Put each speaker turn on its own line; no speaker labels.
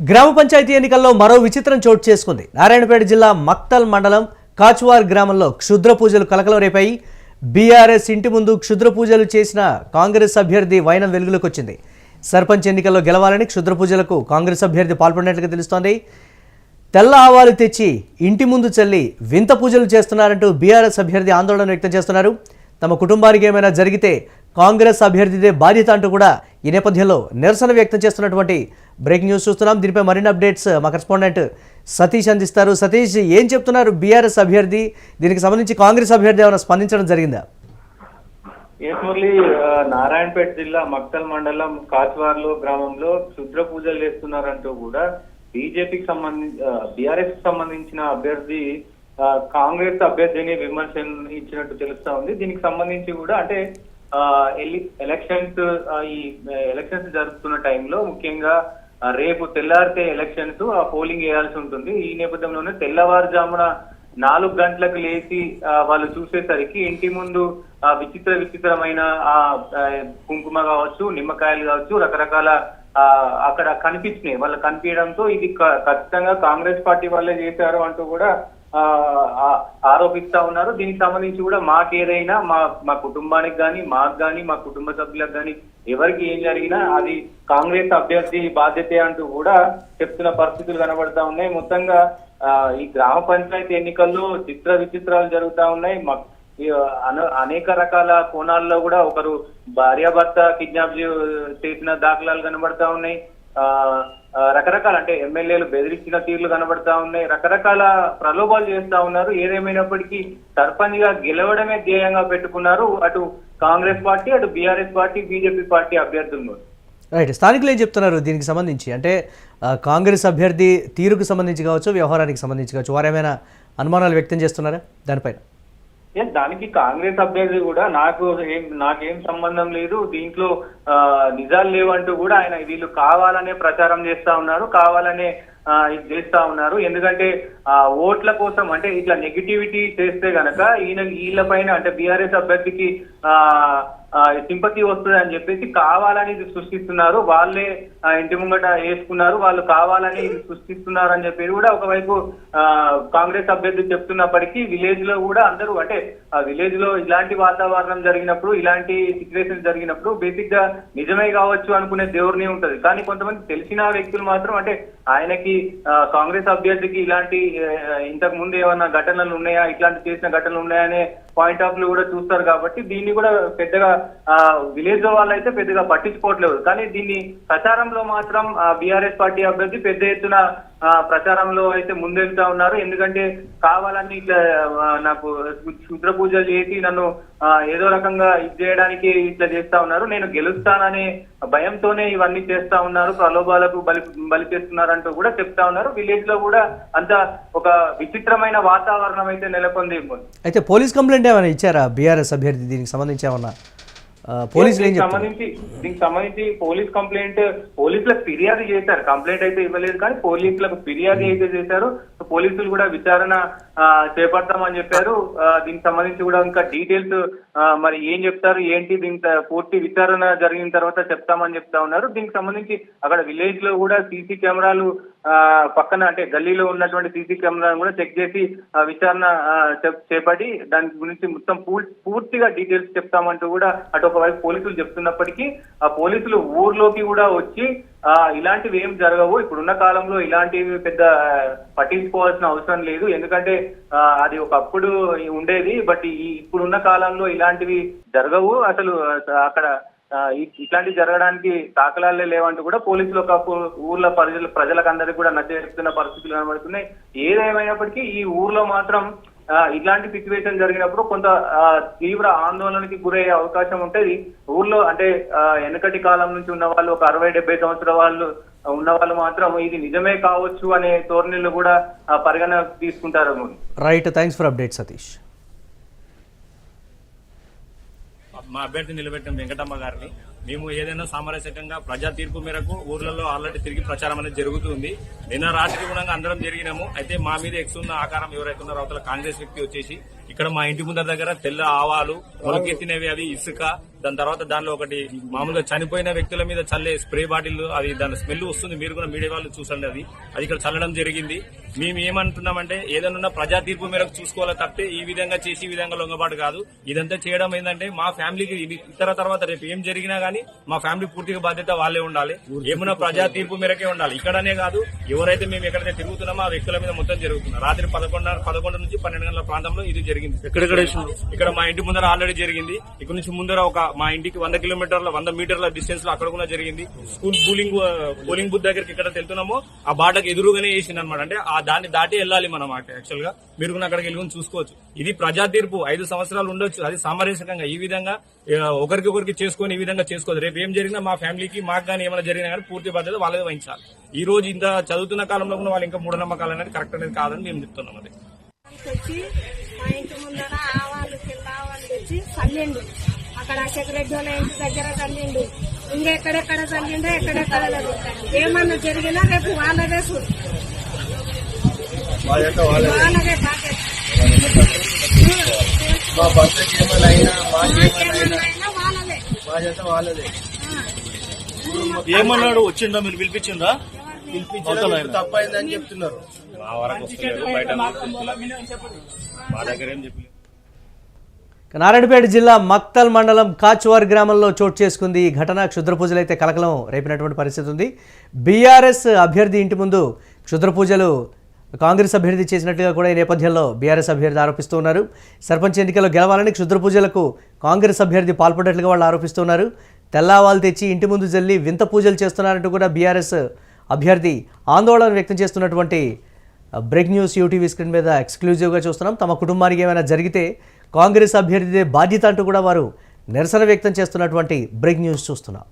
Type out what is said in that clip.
గ్రామ పంచాయతీ ఎన్నికల్లో మరో విచిత్రం చోటు చేసుకుంది. నారాయణపేట జిల్లా మక్తల్ మండలం కాచువార్ గ్రామంలో క్షుద్ర పూజలు కలకలం రేపాయి. బీఆర్ఎస్ ఇంటి ముందు క్షుద్ర పూజలు చేసిన కాంగ్రెస్ అభ్యర్థి వైనం వెలుగులోకి వచ్చింది. సర్పంచ్ ఎన్నికల్లో గెలవాలని క్షుద్ర పూజలకు కాంగ్రెస్ అభ్యర్థి పాల్పడినట్లుగా తెలుస్తోంది. తెల్ల ఆవాలు తెచ్చి ఇంటి ముందు చల్లి వింత పూజలు చేస్తున్నారంటూ బీఆర్ఎస్ అభ్యర్థి ఆందోళన వ్యక్తం చేస్తున్నారు. తమ కుటుంబానికి ఏమైనా జరిగితే కాంగ్రెస్ అభ్యర్థిదే బాధ్యత అంటూ కూడా ఈ నేపథ్యంలో నిరసన వ్యక్తం చేస్తున్నటువంటి బ్రేకింగ్ న్యూస్ చూస్తున్నాం. దీనిపై మరిన్ని అప్డేట్స్ మా కరెస్పాండెంట్ సతీష్ అందిస్తారు. సతీష్, ఏం చెప్తున్నారు బీఆర్ఎస్ అభ్యర్థి? దీనికి సంబంధించి కాంగ్రెస్ అభ్యర్థి ఏమైనా స్పందించడం జరిగిందా?
మురళి, నారాయణపేట జిల్లా మక్తల్ మండలం కాచువార్లో గ్రామంలో క్షుద్ర పూజలు చేస్తున్నారంటూ కూడా బీజేపీకి సంబంధించి బీఆర్ఎస్ కి సంబంధించిన అభ్యర్థి కాంగ్రెస్ అభ్యర్థిని విమర్శించినట్టు తెలుస్తా ఉంది. దీనికి సంబంధించి కూడా అంటే ఎలక్షన్స్ ఈ ఎలక్షన్స్ జరుగుతున్న టైంలో ముఖ్యంగా రేపు తెల్లారితే ఎలక్షన్స్ పోలింగ్ వేయాల్సి ఉంటుంది. ఈ నేపథ్యంలోనే తెల్లవారుజామున 4 గంటలకు లేచి వాళ్ళు చూసేసరికి ఇంటి ముందు విచిత్రమైన కుంకుమ కావచ్చు, నిమ్మకాయలు కావచ్చు, రకరకాల అక్కడ కనిపించినాయి. వాళ్ళు కనిపించడంతో ఇది ఖచ్చితంగా కాంగ్రెస్ పార్టీ వాళ్ళే చేశారు అంటూ కూడా ఆరోపిస్తా ఉన్నారు. దీనికి సంబంధించి కూడా మాకేదైనా మా కుటుంబానికి కానీ, మాకు కానీ, మా కుటుంబ సభ్యులకు కానీ ఎవరికి ఏం జరిగినా అది కాంగ్రెస్ అభ్యర్థి బాధ్యతే అంటూ కూడా చెప్తున్న పరిస్థితులు కనబడతా ఉన్నాయి. మొత్తంగా ఈ గ్రామ పంచాయతీ ఎన్నికల్లో విచిత్రాలు జరుగుతా ఉన్నాయి. అనేక రకాల కోణాల్లో కూడా ఒకరు భార్యాభర్త కిడ్నాప్ చేసిన దాఖలాలు కనబడతా ఉన్నాయి. రకరకాల అంటే ఎమ్మెల్యేలు బెదిరించిన తీర్లు కనబడతా ఉన్నాయి. రకరకాల ప్రలోభాలు చేస్తా ఉన్నారు. ఏదేమైనప్పటికీ సర్పంచ్ గా గెలవడమే ధ్యేయంగా పెట్టుకున్నారు అటు కాంగ్రెస్ పార్టీ, అటు బీఆర్ఎస్ పార్టీ, బీజేపీ పార్టీ అభ్యర్థులు.
రైట్, స్థానికులు ఏం చెప్తున్నారు దీనికి సంబంధించి? అంటే కాంగ్రెస్ అభ్యర్థి తీరుకు సంబంధించి కావచ్చు, వ్యవహారానికి సంబంధించి కావచ్చు, వారు ఏమైనా అనుమానాలు వ్యక్తం చేస్తున్నారా దానిపైన?
దానికి కాంగ్రెస్ అభ్యర్థి కూడా నాకేం సంబంధం లేదు, దీంట్లో నిజాలు లేవంటూ కూడా ఆయన వీళ్ళు కావాలనే ప్రచారం చేస్తా ఉన్నారు, కావాలనే ఇది చేస్తా ఉన్నారు. ఎందుకంటే ఓట్ల కోసం అంటే ఇట్లా నెగిటివిటీ చేస్తే గనక వీళ్ళ పైన అంటే బీఆర్ఎస్ అభ్యర్థికి సింపతి వస్తుంది అని చెప్పేసి కావాలని ఇది సృష్టిస్తున్నారు. వాళ్ళే ఇంటి ముంగట వేసుకున్నారు, వాళ్ళు కావాలని ఇది సృష్టిస్తున్నారు అని చెప్పి కూడా ఒకవైపు కాంగ్రెస్ అభ్యర్థి చెప్తున్నప్పటికీ విలేజ్ లో కూడా అందరూ అంటే విలేజ్ లో ఇలాంటి వాతావరణం జరిగినప్పుడు, ఇలాంటి సిచ్యువేషన్ జరిగినప్పుడు బేసిక్ గా నిజమే కావచ్చు అనుకునే ధోరణి ఉంటది. కానీ కొంతమంది తెలిసిన వ్యక్తులు మాత్రం అంటే ఆయనకి కాంగ్రెస్ అభ్యర్థికి ఇలాంటి ఇంతకు ముందు ఏమన్నా ఘటనలు ఉన్నాయా, ఇట్లాంటి చేసిన ఘటనలు ఉన్నాయనే పాయింట్ ఆఫ్ వ్యూ కూడా చూస్తారు. కాబట్టి దీన్ని కూడా పెద్దగా విలేజ్ లో వాళ్ళు అయితే పెద్దగా పట్టించుకోవట్లేదు. కానీ దీన్ని ప్రచారంలో మాత్రం బీఆర్ఎస్ పార్టీ అభ్యర్థి పెద్ద ఎత్తున ప్రచారంలో అయితే ముందెళ్తా ఉన్నారు. ఎందుకంటే కావాలని ఇట్లా నాకు క్షుద్ర పూజలు చేసి నన్ను ఏదో రకంగా ఇది చేయడానికి ఇట్లా చేస్తా ఉన్నారు, నేను గెలుస్తాననే భయంతోనే ఇవన్నీ చేస్తా ఉన్నారు, ప్రలోభాలకు బలి చేస్తున్నారంటూ కూడా చెప్తా ఉన్నారు. విలేజ్ లో కూడా అంత ఒక విచిత్రమైన వాతావరణం అయితే నెలకొంది.
అయితే పోలీస్ కంప్లైంట్ ఏమైనా ఇచ్చారా బీఆర్ఎస్ అభ్యర్థి? దీనికి సంబంధించి ఏమన్నా దీనికి
సంబంధించి పోలీసులకు ఫిర్యాదు చేశారు. కంప్లైంట్ అయితే ఇవ్వలేదు కానీ పోలీసులకు ఫిర్యాదు అయితే చేశారు. పోలీసులు కూడా విచారణ చేపడతామని చెప్పారు. దీనికి సంబంధించి కూడా ఇంకా డీటెయిల్స్ మరి ఏం చెప్తారు ఏంటి, దీనికి పూర్తి విచారణ జరిగిన తర్వాత చెప్తామని చెప్తా ఉన్నారు. దీనికి సంబంధించి అక్కడ విలేజ్ లో కూడా సీసీ కెమెరాలు పక్కన అంటే గల్లీలో ఉన్నటువంటి సీసీ కెమెరాను కూడా చెక్ చేసి విచారణ చేపట్టి దాని గురించి మొత్తం పూర్తిగా డీటెయిల్స్ చెప్తామంటూ కూడా అటు ఒకవైపు పోలీసులు చెప్తున్నప్పటికీ ఆ పోలీసులు ఊర్లోకి కూడా వచ్చి ఇలాంటివి ఏం జరగవు, ఇప్పుడున్న కాలంలో ఇలాంటివి పెద్ద పట్టించుకోవాల్సిన అవసరం లేదు, ఎందుకంటే అది ఒకప్పుడు ఉండేది, బట్ ఇప్పుడున్న కాలంలో ఇలాంటివి జరగవు, అసలు అక్కడ ఇట్లాంటివి జరగడానికి దాఖలాలే లేవంటూ కూడా పోలీసులు ఒక ఊర్లో ప్రజలకు అందరికీ కూడా నచ్చజెప్తున్న పరిస్థితులు కనబడుతున్నాయి. ఏదేమైనప్పటికీ ఈ ఊర్లో మాత్రం ఇట్లాంటి సిచ్యువేషన్ జరిగినప్పుడు కొంత తీవ్ర ఆందోళనకి గురయ్యే అవకాశం ఉంటుంది. ఊర్లో అంటే వెనకటి కాలం నుంచి ఉన్న వాళ్ళు ఒక 60-70 సంవత్సరాల వాళ్ళు ఉన్న వాళ్ళు మాత్రం ఇది నిజమే కావచ్చు అనే ధోరణిలో కూడా పరిగణ తీసుకుంటారు.
Right, thanks for update Satish.
మా అభ్యర్థి నిలబెట్టిన వెంకటమ్మ గారిని మేము ఏదైనా సామరస్యకంగా ప్రజా తీర్పు మేరకు ఊర్లలో ఆల్రెడీ తిరిగి ప్రచారం అనేది జరుగుతుంది. నిన్న రాత్రి కూడా అందరం జరిగినాము. అయితే మా మీద ఎక్స్ ఉన్న ఆకారం ఎవరైతే ఉన్నారో అవతల కాంగ్రెస్ వ్యక్తి వచ్చేసి ఇక్కడ మా ఇంటి ముందర దగ్గర తెల్ల ఆవాలు మొలకెత్తినవి, అవి ఇసుక, దాని తర్వాత దానిలో ఒకటి మామూలుగా చనిపోయిన వ్యక్తుల మీద చల్లే స్ప్రే బాటిల్, అది దాని స్మెల్ వస్తుంది. మీరు కూడా మీడియా వాళ్ళు చూసండి. అది ఇక్కడ చల్లడం జరిగింది. మేము ఏమంటున్నామంటే ఏదైనా ప్రజా తీర్పు మేరకు చూసుకోవాలో తప్పితే ఈ విధంగా చేసి ఈ విధంగా లొంగబాటు కాదు. ఇదంతా చేయడం ఏంటంటే మా ఫ్యామిలీకి ఇతర తర్వాత రేపు ఏం జరిగినా గానీ మా ఫ్యామిలీ పూర్తిగా బాధ్యత వాళ్ళే ఉండాలి. ఏమన్నా ప్రజా తీర్పు మేరకే ఉండాలి. ఇక్కడనే కాదు, ఎవరైతే మేము ఎక్కడైతే తిరుగుతున్నామో ఆ వ్యక్తుల మీద మొత్తం జరుగుతుంది. రాత్రి 11 నుంచి 12 గంటల ప్రాంతంలో ఇది జరిగింది. ఇక్కడ మా ఇంటి ముందర ఆల్రెడీ జరిగింది. ఇక్కడ నుంచి ముందర మా ఇంటికి 100 మీటర్ల డిస్టెన్స్ లో అక్కడ కూడా జరిగింది. స్కూల్ పోలింగ్ బూత్ దగ్గరికి ఎక్కడ వెళ్తున్నామో ఆ బాటకు ఎదురుగానే వేసింది అనమాట. అంటే దాన్ని దాటి వెళ్ళాలి మనం. యాక్చువల్ గా మీరు కూడా అక్కడికి వెళ్ళి చూసుకోవచ్చు. ఇది ప్రజా తీర్పు 5 సంవత్సరాలు ఉండొచ్చు. అది సామరస్యంగా ఈ విధంగా ఒకరికి చేసుకొని ఈ విధంగా చేసుకోవచ్చు. రేపు ఏం జరిగినా మా ఫ్యామిలీకి మాకు కానీ ఏమైనా జరిగినా కానీ పూర్తి బాధ్యత వాళ్ళే వహించాలి. ఈ రోజు ఇంత చదువుతున్న కాలంలో కూడా వాళ్ళు ఇంకా మూఢనమ్మకాలు అనేది కరెక్ట్ అనేది కాదని మేము చెప్తున్నాం. అది
తెచ్చి మా ఇంటి ముందర ఆవాలు ఆవాలు తెచ్చి చల్లిండు. అక్కడ సెక్రటరీ వాళ్ళ ఇంటి దగ్గర చల్లిండు. ఇంకెక్కడెక్కడ చల్లిండో ఎక్కడెక్కడ లేదు. ఏమన్నా జరిగినా రేపు వాళ్ళదే చూడు, వాళ్ళదే బాధ్యత. వాళ్ళదే.
ఏమన్నాడు? వచ్చిందా? మీరు పిలిపించిందా?
తప్పైందని చెప్తున్నారు.
మా వరకు వస్తలేదు, బయట మా దగ్గర ఏం చెప్పలేదు.
నారాయణపేట జిల్లా మక్తల్ మండలం కాచువార్ గ్రామంలో చోటు చేసుకుంది ఈ ఘటన. క్షుద్ర పూజలు అయితే కలకలం రేపినటువంటి పరిస్థితి ఉంది. బీఆర్ఎస్ అభ్యర్థి ఇంటి ముందు క్షుద్ర పూజలు కాంగ్రెస్ అభ్యర్థి చేసినట్టుగా కూడా ఈ నేపథ్యంలో బీఆర్ఎస్ అభ్యర్థి ఆరోపిస్తూ ఉన్నారు. సర్పంచ్ ఎన్నికల్లో గెలవాలని క్షుద్ర పూజలకు కాంగ్రెస్ అభ్యర్థి పాల్పడ్డట్లుగా వాళ్ళు ఆరోపిస్తున్నారు. తెల్లవాళ్ళు తెచ్చి ఇంటి ముందు జల్లి వింత పూజలు చేస్తున్నారంటూ కూడా బీఆర్ఎస్ అభ్యర్థి ఆందోళన వ్యక్తం చేస్తున్నటువంటి బ్రేక్ న్యూస్ యూటీవీ స్క్రీన్ మీద ఎక్స్క్లూజివ్గా చూస్తున్నాం. తమ కుటుంబానికి ఏమైనా జరిగితే కాంగ్రెస్ అభ్యర్థిదే బాధ్యత అంటూ కూడా వారు నిరసన వ్యక్తం చేస్తున్నటువంటి బ్రేక్ న్యూస్ చూస్తున్నాం.